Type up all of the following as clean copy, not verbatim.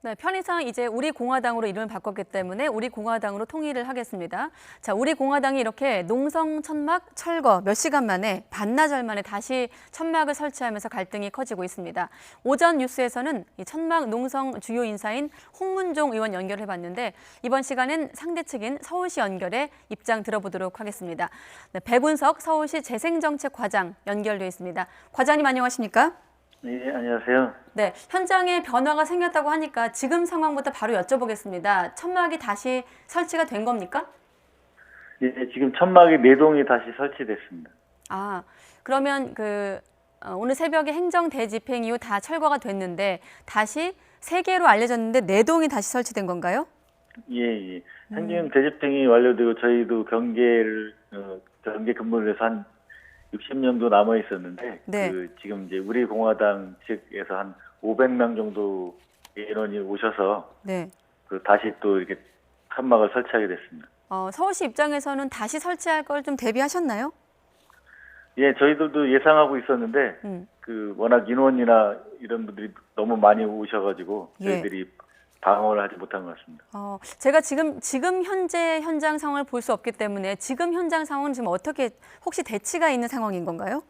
네, 편의상 이제 우리공화당으로 이름을 바꿨기 때문에 우리공화당으로 통일을 하겠습니다. 자, 우리공화당이 이렇게 농성 천막 철거 몇 시간 만에 반나절 만에 다시 천막을 설치하면서 갈등이 커지고 있습니다. 오전 뉴스에서는 이 천막 농성 주요 인사인 홍문종 의원 연결해봤는데 이번 시간엔 상대 측인 서울시 연결해 입장 들어보도록 하겠습니다. 네, 백운석 서울시 재생정책과장 연결돼 있습니다. 과장님 안녕하십니까? 네, 안녕하세요. 네, 현장에 변화가 생겼다고 하니까 지금 상황부터 바로 여쭤보겠습니다. 천막이 다시 설치가 된 겁니까? 예, 지금 천막이 4동이 다시 설치됐습니다. 아, 그러면 오늘 새벽에 행정 대집행 이후 다 철거가 됐는데 다시 3개로 알려졌는데 4동이 다시 설치된 건가요? 예, 예. 행정 대집행이 완료되고 저희도 경계 근무를 해서 한 60명 정도 남아 있었는데 네. 지금 이제 우리 공화당 측에서 한 500명 정도 인원이 오셔서 네. 다시 또 이렇게 천막을 설치하게 됐습니다. 서울시 입장에서는 다시 설치할 걸 좀 대비하셨나요? 예, 저희들도 예상하고 있었는데 워낙 인원이나 이런 분들이 너무 많이 오셔가지고 저희들이 방어를 하지 못한 것 같습니다. 제가 지금 현재 현장 상황을 볼 수 없기 때문에 지금 현장 상황은 지금 어떻게 혹시 대치가 있는 상황인 건가요?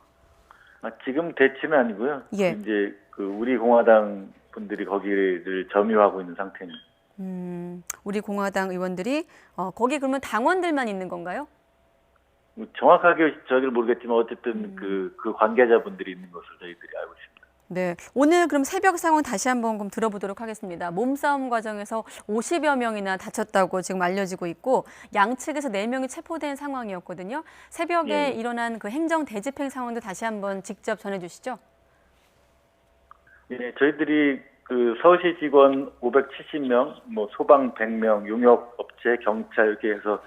지금 대치는 아니고요. 예. 이제 우리 공화당 분들이 거기를 점유하고 있는 상태입니다. 우리 공화당 의원들이 거기 그러면 당원들만 있는 건가요? 정확하게 저희를 모르겠지만 어쨌든 그 관계자분들이 있는 것을 저희들이 알고 있습니다. 네, 오늘 그럼 새벽 상황 다시 한번 그럼 들어보도록 하겠습니다. 몸싸움 과정에서 50여 명이나 다쳤다고 지금 알려지고 있고 양측에서 4명이 체포된 상황이었거든요. 새벽에 일어난 그 행정 대집행 상황도 다시 한번 직접 전해주시죠. 네, 저희들이 서울시 직원 570명, 소방 100명, 용역업체, 경찰 이렇게 해서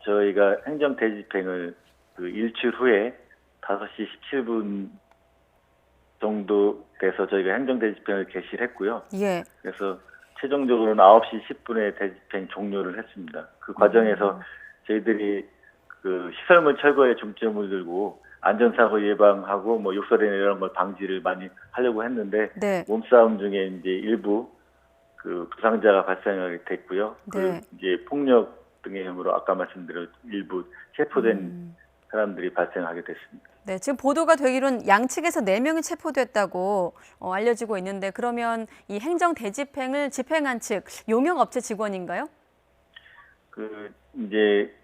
저희가 행정 대집행을 일출 후에 5시 17분 정도 돼서 저희가 행정 대집행을 개시를 했고요. 예. 그래서 최종적으로는 9시 10분에 대집행 종료를 했습니다. 그 과정에서 저희들이 시설물 철거에 중점을 두고 안전사고 예방하고 욕설이나 이런 걸 방지를 많이 하려고 했는데 몸싸움 중에 이제 일부 부상자가 발생하게 됐고요. 네. 이제 폭력 등의 혐의로 아까 말씀드린 일부 체포된 사람들이 발생하게 됐습니다. 네, 지금 보도가 되기로는 양측에서 4명이 체포됐다고 알려지고 있는데 그러면 이 행정 대집행을 집행한 측 용역업체 직원인가요? 이제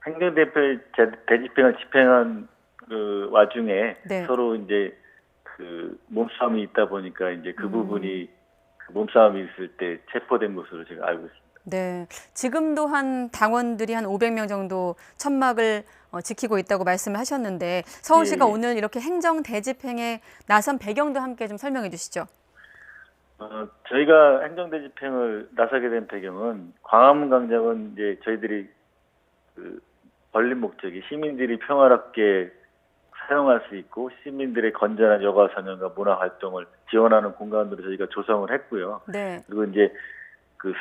행정 대집행을 집행한 와중에 서로 이제 몸싸움이 있다 보니까 이제 그 부분이 몸싸움이 있을 때 체포된 것으로 제가 알고 있습니다. 네, 지금도 한 당원들이 한 500명 정도 천막을 지키고 있다고 말씀을 하셨는데 서울시가 오늘 이렇게 행정 대집행에 나선 배경도 함께 좀 설명해 주시죠. 저희가 행정 대집행을 나서게 된 배경은 광화문 광장은 이제 저희들이 벌린 목적이 시민들이 평화롭게 사용할 수 있고 시민들의 건전한 여가 선용과 문화 활동을 지원하는 공간으로 저희가 조성을 했고요. 네. 그리고 이제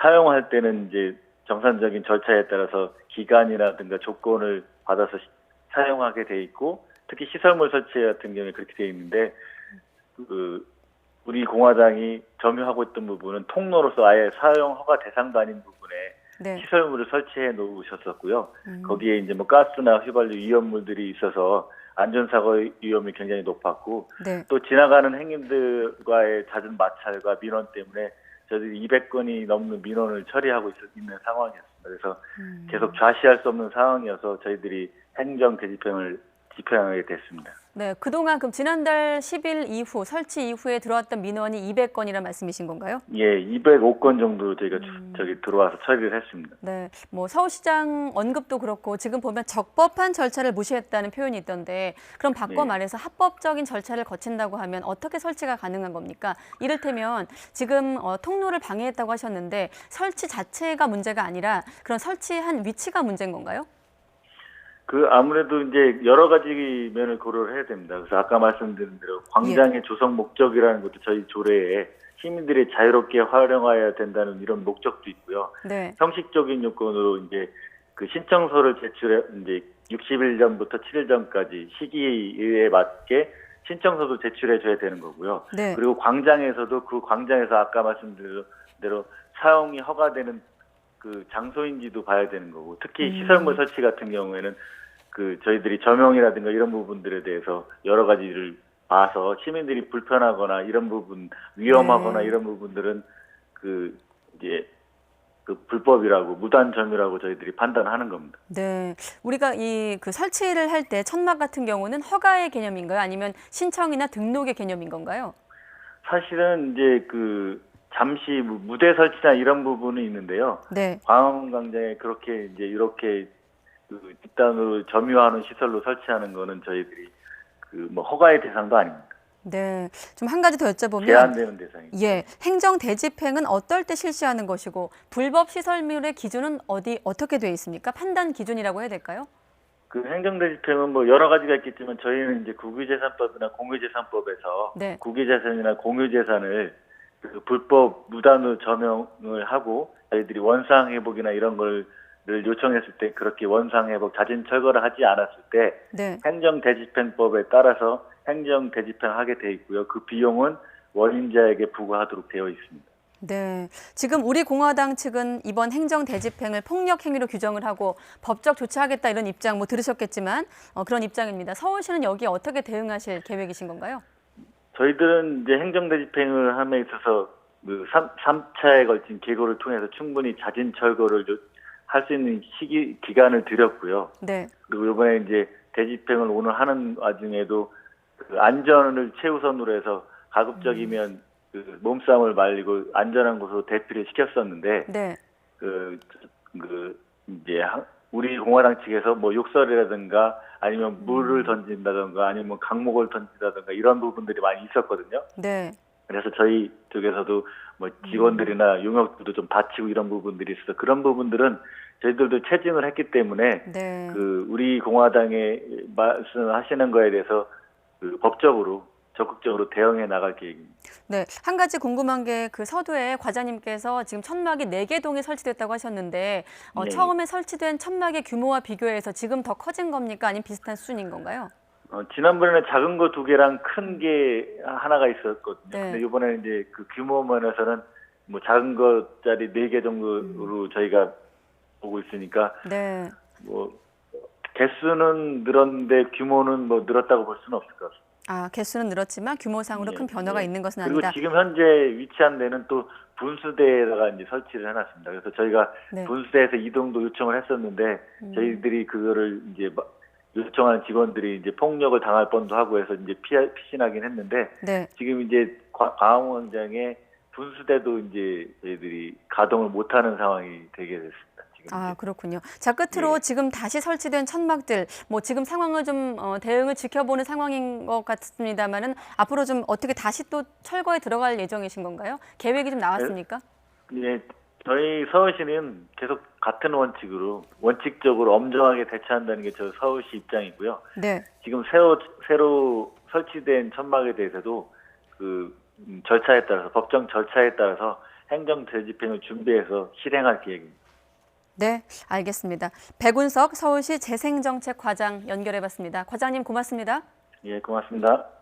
사용할 때는 이제 정상적인 절차에 따라서 기간이라든가 조건을 받아서 사용하게 돼 있고 특히 시설물 설치 같은 경우에 그렇게 돼 있는데 우리 공화당이 점유하고 있던 부분은 통로로서 아예 사용 허가 대상도 아닌 부분에 시설물을 설치해 놓으셨었고요. 거기에 이제 가스나 휘발유 위험물들이 있어서 안전사고 위험이 굉장히 높았고 또 지나가는 행인들과의 잦은 마찰과 민원 때문에 저희들이 200건이 넘는 민원을 처리하고 있는 상황이었습니다. 그래서 계속 좌시할 수 없는 상황이어서 저희들이 행정 대집행을 집행하게 됐습니다. 네, 그동안 그럼 지난달 10일 이후 설치 이후에 들어왔던 민원이 200건이라는 말씀이신 건가요? 예, 205건 정도 저희가 들어와서 처리를 했습니다. 네, 서울시장 언급도 그렇고 지금 보면 적법한 절차를 무시했다는 표현이 있던데 그럼 바꿔 말해서 합법적인 절차를 거친다고 하면 어떻게 설치가 가능한 겁니까? 이를테면 지금 통로를 방해했다고 하셨는데 설치 자체가 문제가 아니라 그런 설치한 위치가 문제인 건가요? 아무래도 이제 여러 가지 면을 고려를 해야 됩니다. 그래서 아까 말씀드린 대로 광장의 조성 목적이라는 것도 저희 조례에 시민들이 자유롭게 활용해야 된다는 이런 목적도 있고요. 형식적인 요건으로 이제 신청서를 제출해 이제 60일 전부터 7일 전까지 시기에 맞게 신청서도 제출해 줘야 되는 거고요. 네. 그리고 광장에서도 그 광장에서 아까 말씀드린 대로 사용이 허가되는 그 장소인지도 봐야 되는 거고, 특히 시설물 설치 같은 경우에는 그 저희들이 조명이라든가 이런 부분들에 대해서 여러 가지를 봐서 시민들이 불편하거나 이런 부분, 위험하거나 네. 이런 부분들은 그 이제 그 불법이라고, 무단 점유라고 저희들이 판단하는 겁니다. 네. 우리가 이 그 설치를 할 때 천막 같은 경우는 허가의 개념인가요? 아니면 신청이나 등록의 개념인 건가요? 사실은 이제 그 잠시 무대 설치나 이런 부분은 있는데요. 네. 광화문광장에 그렇게 이제 이렇게 그 집단으로 점유하는 시설로 설치하는 거는 저희들이 그 뭐 허가의 대상도 아닙니다. 네. 좀 한 가지 더 여쭤보면 제한되는 대상입니다. 예, 행정 대집행은 어떨 때 실시하는 것이고 불법 시설물의 기준은 어떻게 되어 있습니까? 판단 기준이라고 해야 될까요? 그 행정대집행은 뭐 여러 가지가 있겠지만 저희는 이제 국유재산법이나 공유재산법에서 네. 국유재산이나 공유재산을 그 불법 무단으로 점용을 하고 저희들이 원상회복이나 이런 걸 요청했을 때 그렇게 원상회복 자진 철거를 하지 않았을 때 네. 행정대집행법에 따라서 행정대집행하게 돼 있고요. 그 비용은 원인자에게 부과하도록 되어 있습니다. 네. 지금 우리 공화당 측은 이번 행정 대집행을 폭력 행위로 규정을 하고 법적 조치하겠다 이런 입장 뭐 들으셨겠지만 그런 입장입니다. 서울시는 여기에 어떻게 대응하실 계획이신 건가요? 저희들은 이제 행정대집행을 함에 있어서 그 3차에 걸친 계고를 통해서 충분히 자진 철거를 할 수 있는 기간을 드렸고요. 네. 그리고 이번에 이제 대집행을 오늘 하는 와중에도 그 안전을 최우선으로 해서 가급적이면 그 몸싸움을 말리고 안전한 곳으로 대피를 시켰었는데 네. 이제 우리 공화당 측에서 뭐 욕설이라든가 아니면 물을 던진다든가 아니면 강목을 던진다든가 이런 부분들이 많이 있었거든요. 네. 그래서 저희 쪽에서도 뭐 직원들이나 용역들도 좀 다치고 이런 부분들이 있어서 그런 부분들은 저희들도 체증을 했기 때문에 네. 그 우리 공화당에 말씀하시는 거에 대해서 그 법적으로 적극적으로 대응해 나갈 계획입니다. 네. 한 가지 궁금한 게 그 서두에 과장님께서 지금 천막이 4개 동이 설치됐다고 하셨는데 네. 처음에 설치된 천막의 규모와 비교해서 지금 더 커진 겁니까? 아니면 비슷한 수준인 건가요? 지난번에는 작은 거 2개랑 큰 게 하나가 있었거든요. 네. 근데 이번에는 이제 그 규모 면에서는 뭐 작은 것짜리 4개 정도로 저희가 보고 있으니까 네. 뭐 개수는 늘었는데 규모는 뭐 늘었다고 볼 수는 없을 것 같습니다. 아, 개수는 늘었지만 규모상으로 큰 변화가 있는 것은 그리고 아니다. 지금 현재 위치한 데는 또 분수대에다가 이제 설치를 해놨습니다. 그래서 저희가 네. 분수대에서 이동도 요청을 했었는데 저희들이 그거를 이제 요청하는 직원들이 이제 폭력을 당할 뻔도 하고 해서 이제 피신하긴 했는데 네. 지금 이제 광화문광장에 분수대도 이제 저희들이 가동을 못하는 상황이 되게 됐습니다. 지금 아, 그렇군요. 자, 끝으로 지금 다시 설치된 천막들, 뭐 지금 상황을 좀 대응을 지켜보는 상황인 것 같습니다만은 앞으로 좀 어떻게 다시 또 철거에 들어갈 예정이신 건가요? 계획이 좀 나왔습니까? 네, 저희 서울시는 계속 같은 원칙적으로 엄정하게 대처한다는 게 저 서울시 입장이고요. 네. 지금 새로 설치된 천막에 대해서도 그 절차에 따라서 법정 절차에 따라서 행정 대집행을 준비해서 실행할 계획입니다. 네, 알겠습니다. 백운석 서울시 재생정책과장 연결해봤습니다. 과장님 고맙습니다. 예, 고맙습니다.